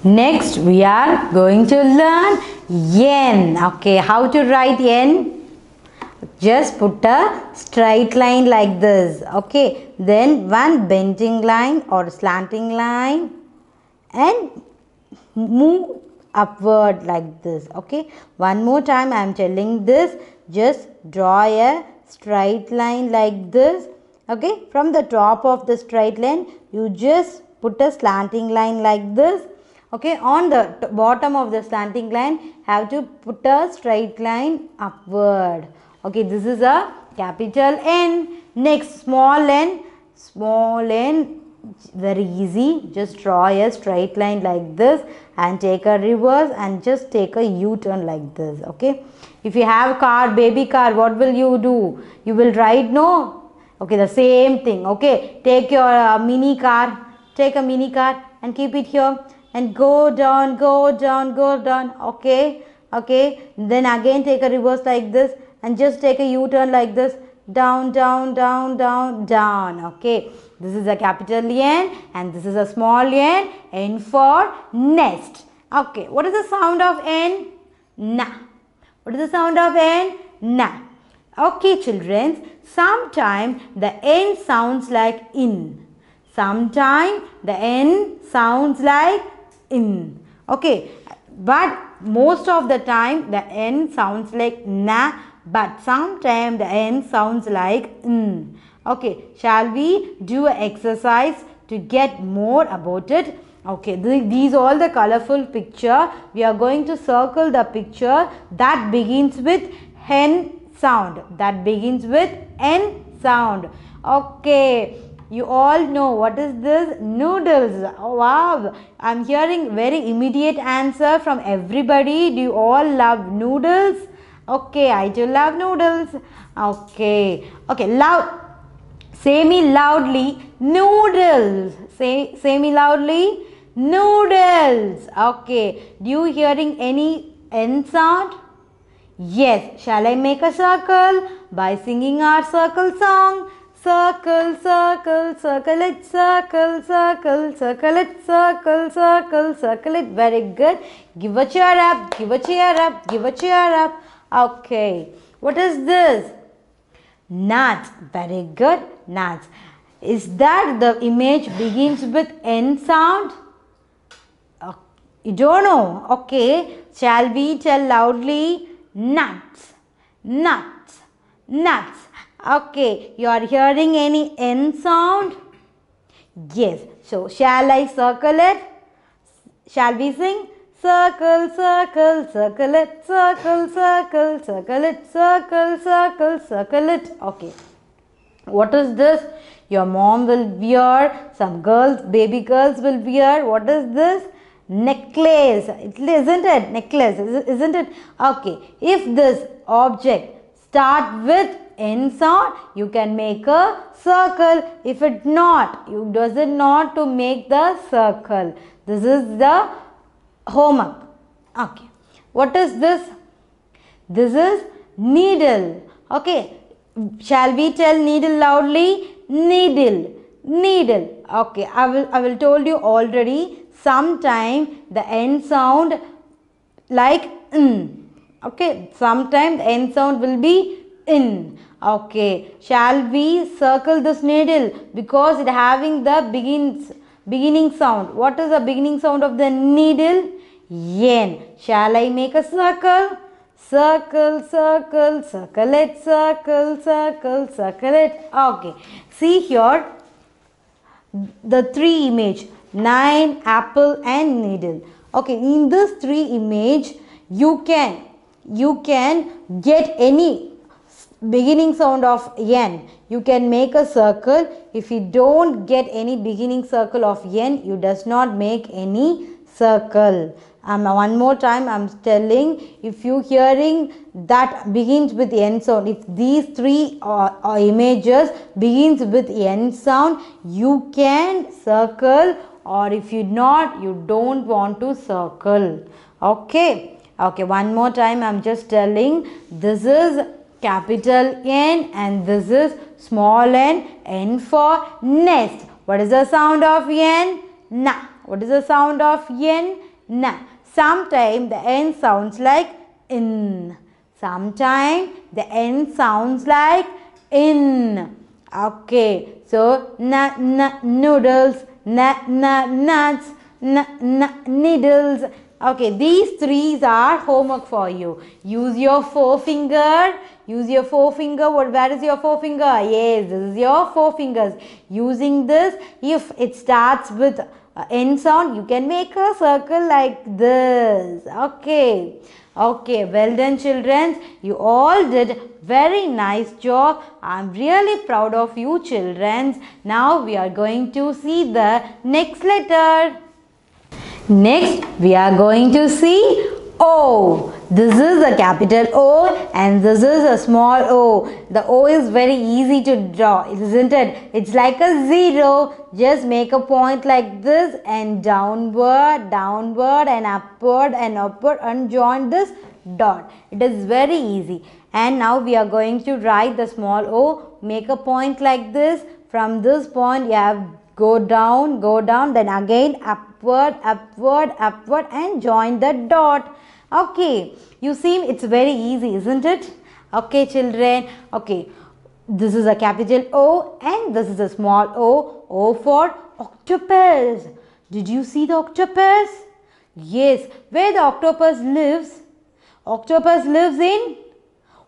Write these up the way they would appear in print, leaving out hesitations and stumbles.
Next, we are going to learn yen. Okay, how to write yen? Just put a straight line like this. Okay, then one bending line or slanting line and move upward like this. Okay, one more time I am telling this. Just draw a straight line like this. Okay, from the top of the straight line, you just put a slanting line like this. Okay, on the bottom of the slanting line, have to put a straight line upward. Okay, this is a capital N. Next, small n. Small n, very easy. Just draw a straight line like this and take a reverse and just take a U-turn like this. Okay, if you have car, baby car, what will you do? You will ride, no? Okay, the same thing. Okay, take your mini car. Take a mini car and keep it here and go down, go down, go down. Okay, okay, then again take a reverse like this and just take a U-turn like this, down, down, down, down, down. Okay, this is a capital N and this is a small n. N for nest. Okay, what is the sound of N? Na. What is the sound of N? Na. Okay, children, sometimes the N sounds like in. Sometimes the N sounds like in. Okay, but most of the time the N sounds like na, but sometimes the N sounds like in. Okay, shall we do an exercise to get more about it? Okay, these all the colorful picture. We are going to circle the picture that begins with N sound. That begins with N sound. Okay. You all know what is this? Noodles. Oh, wow. I am hearing very immediate answer from everybody. Do you all love noodles? Okay, I do love noodles. Okay. Okay, loud. Say me loudly. Noodles. Say me loudly. Noodles. Okay. Do you hearing any N sound? Yes. Shall I make a circle by singing our circle song? Circle, circle, circle it, circle, circle, circle it, circle, circle, circle it. Very good. Give a cheer up, give a cheer up, give a cheer up. Okay. What is this? Nuts. Very good. Nuts. Is that the image begins with N sound? You don't know. Okay. Shall we tell loudly? Nuts. Nuts. Nuts. Okay, you are hearing any N sound? Yes. So, shall I circle it? Shall we sing? Circle, circle, circle it, circle, circle, circle it, circle, circle, circle it. Okay. What is this? Your mom will wear, some girls, baby girls will wear. What is this? Necklace. Isn't it? Necklace, isn't it? Okay. If this object start with N sound, you can make a circle. If it not, you does it not to make the circle. This is the homework. Okay. What is this? This is needle. Okay. Shall we tell needle loudly? Needle. Needle. Okay. I will told you already. Sometime the N sound like n. Okay. Sometime the N sound will be in. Okay, shall we circle this needle because it having the beginning sound. What is the beginning sound of the needle? Yen. Shall I make a circle? Circle, circle, circle it, circle, circle, circle it. Okay, see here the three image, 9, apple and needle. Okay, in this three image you can get any beginning sound of N. You can make a circle. If you don't get any beginning circle of N, you does not make any circle. One more time I am telling, if you hearing that begins with N sound, if these three images begins with N sound, you can circle, or if you not, you don't want to circle. Okay. Okay, one more time I am just telling, this is capital N and this is small n. N for nest. What is the sound of N? Na. What is the sound of N? na. Sometimes the N sounds like in. Sometimes the N sounds like in. Okay, so noodles, nuts, needles. Okay, these three are homework for you. Use your forefinger. Use your forefinger. Where is your forefinger? Yes, this is your forefingers. Using this, if it starts with N sound, you can make a circle like this. Okay. Okay, well done children. You all did very nice job. I'm really proud of you children. Now we are going to see the next letter. Next we are going to see O. This is a capital O and this is a small o. The O is very easy to draw, isn't it? It's like a zero. Just make a point like this and downward, downward and upward and join this dot. It is very easy. And now we are going to write the small o. Make a point like this. From this point you have go down, then again upward, upward, upward and join the dot. Okay, you see it's very easy, isn't it? Okay children, okay, this is a capital O and this is a small o. O for octopus. Did you see the octopus? Yes, where the octopus lives? Octopus lives in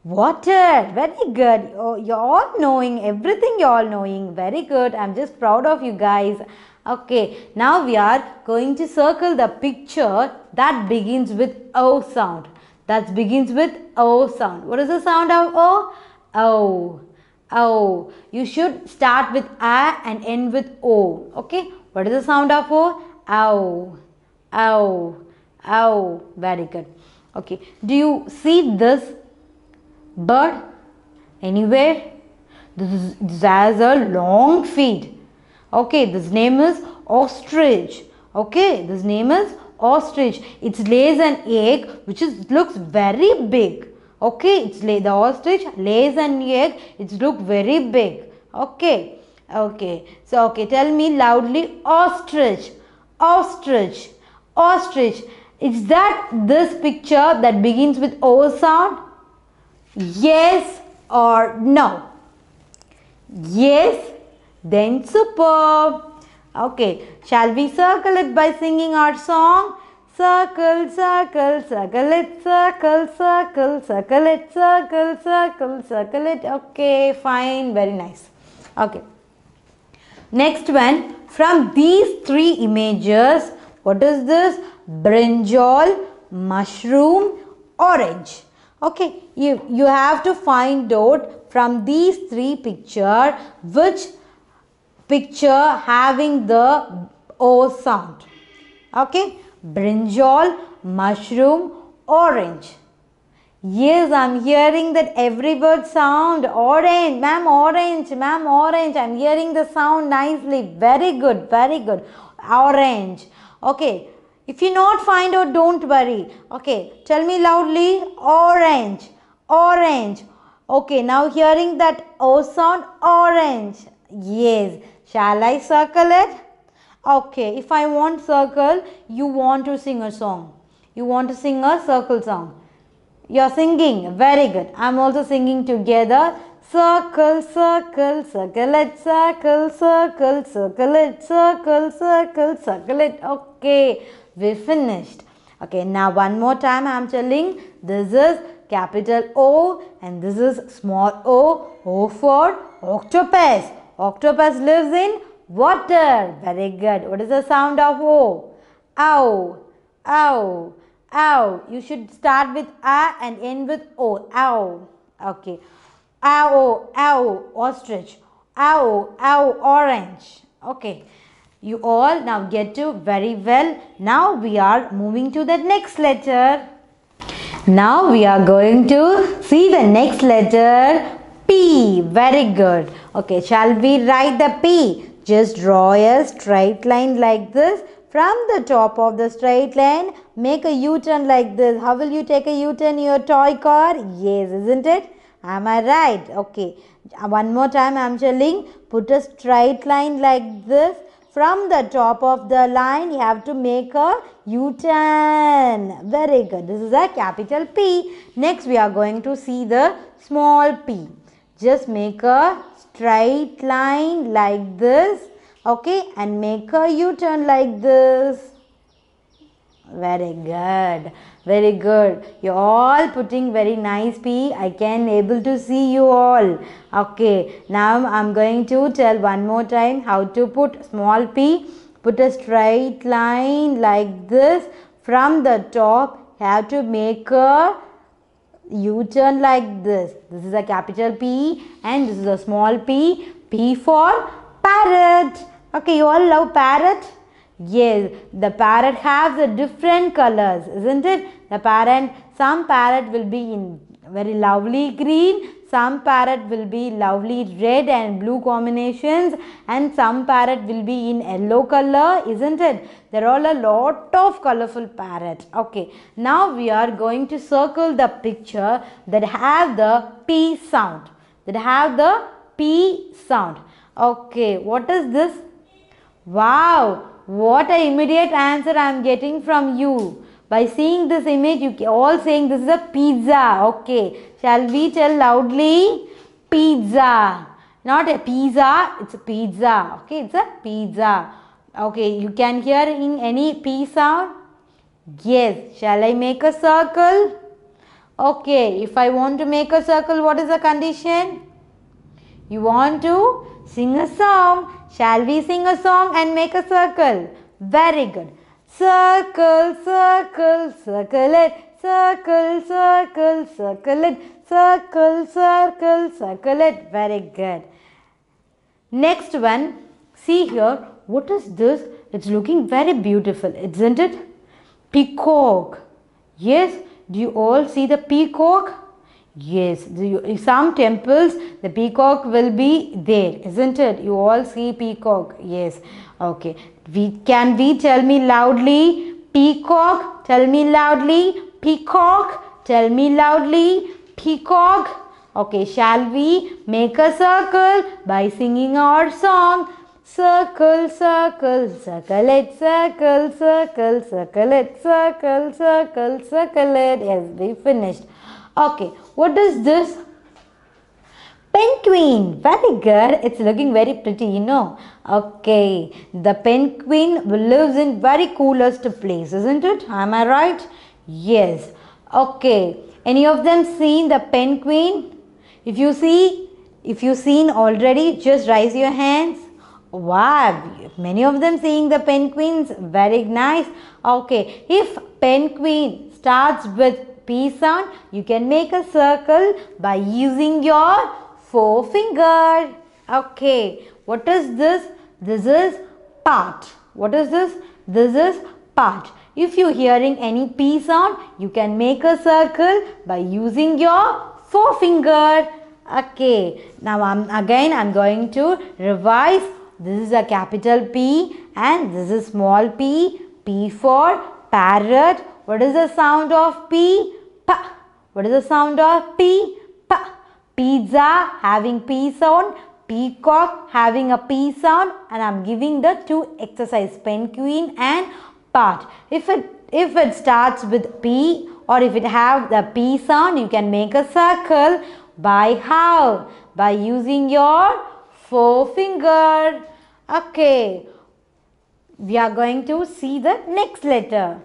water. Very good. Oh, you're all knowing everything. You're all knowing. Very good. I'm just proud of you guys. Okay. Now we are going to circle the picture that begins with O sound. That begins with O sound. What is the sound of O? O. O. You should start with A and end with O. Okay. What is the sound of O? O. O. O. Very good. Okay. Do you see this bird anywhere? This has a long feet. Okay, this name is ostrich. Okay, this name is ostrich. It lays an egg which looks very big. Okay, the ostrich lays an egg. It looks very big. Okay, okay. So, okay, tell me loudly ostrich, ostrich, ostrich. Is that this picture that begins with O sound? Yes or no? Yes, then superb. Okay, shall we circle it by singing our song? Circle, circle, circle it, circle, circle, circle it, circle, circle, circle it. Okay, fine, very nice. Okay. Next one, from these three images, what is this? Brinjal, mushroom, orange. Okay, you have to find out from these three pictures which picture having the O sound. Okay, brinjal, mushroom, orange. Yes, I'm hearing that every word sound orange. Ma'am, orange. Ma'am, orange. I'm hearing the sound nicely. Very good, very good. Orange. Okay. If you not find out, don't worry. Okay, tell me loudly, orange, orange. Okay, now hearing that O sound, orange. Yes, shall I circle it? Okay, if I want circle, you want to sing a song. You want to sing a circle song. You're singing, very good. I'm also singing together. Circle, circle, circle it, circle, circle, circle it, circle, circle, circle it. Okay. We finished. Okay, now one more time I am telling, this is capital O and this is small o. O for octopus. Octopus lives in water. Very good. What is the sound of O? Ow. Ow. Ow. You should start with A and end with O. Ow. Okay. Ow. Ow. Ostrich. Ow. Ow. Orange. Okay. You all now get to very well. Now we are moving to the next letter. Now we are going to see the next letter, P. Very good. Okay, shall we write the P? Just draw a straight line like this. From the top of the straight line, make a U-turn like this. How will you take a U-turn in your toy car? Yes, isn't it? Am I right? Okay. One more time I am telling, put a straight line like this. from the top of the line, you have to make a U-turn. Very good. This is a capital P. Next, we are going to see the small p. Just make a straight line like this. Okay, and make a U-turn like this. Very good. Very good. You're all putting very nice P. I can able to see you all. Okay. Now I'm going to tell one more time how to put small p. Put a straight line like this. From the top, you have to make a U-turn like this. This is a capital P and this is a small p. P for parrot. Okay, you all love parrot? Yes, the parrot has the different colors, isn't it? Some parrot will be in very lovely green, some parrot will be lovely red and blue combinations, and some parrot will be in yellow color, isn't it? There are a lot of colorful parrot. Okay, now we are going to circle the picture that have the P sound. Okay, what is this? Wow! What an immediate answer I am getting from you. By seeing this image, you all saying this is a pizza. Okay. Shall we tell loudly? Pizza. Not a pizza, it's a pizza. Okay, it's a pizza. Okay, you can hear in any P sound? Yes. Shall I make a circle? Okay, if I want to make a circle, what is the condition? You want to sing a song. Shall we sing a song and make a circle? Very good. Circle, circle, circle it. Circle, circle, circle it. Circle, circle, circle it. Very good. Next one. See here. What is this? It's looking very beautiful, isn't it? Peacock. Yes. Do you all see the peacock? Yes, some temples the peacock will be there, isn't it? You all see peacock. Yes. Okay. Can we tell me loudly? Peacock. Tell me loudly. Peacock. Tell me loudly. Peacock. Okay. Shall we make a circle by singing our song? Circle, circle, circle it, circle, circle, circle it, circle, circle, circle it. Yes, we finished. Okay, what is this? Penguin. Very good. It's looking very pretty, you know. Okay, the penguin lives in very coolest place, isn't it? Am I right? Yes. Okay. Any of them seen the penguin? If you seen already, just raise your hands. Wow, many of them seeing the penguins. Very nice. Okay, if penguin starts with P sound, you can make a circle by using your forefinger. Okay, what is this? This is part. What is this? This is part. If you hearing any P sound, you can make a circle by using your forefinger. Okay, now I'm going to revise. This is a capital P and this is small p. P for parrot. What is the sound of P? Pa. What is the sound of P? Pa. Pizza having P sound. Peacock having a P sound. And I'm giving the two exercise, penguin and part. If it starts with P or if it have the P sound, you can make a circle by how? By using your forefinger. Okay, we are going to see the next letter.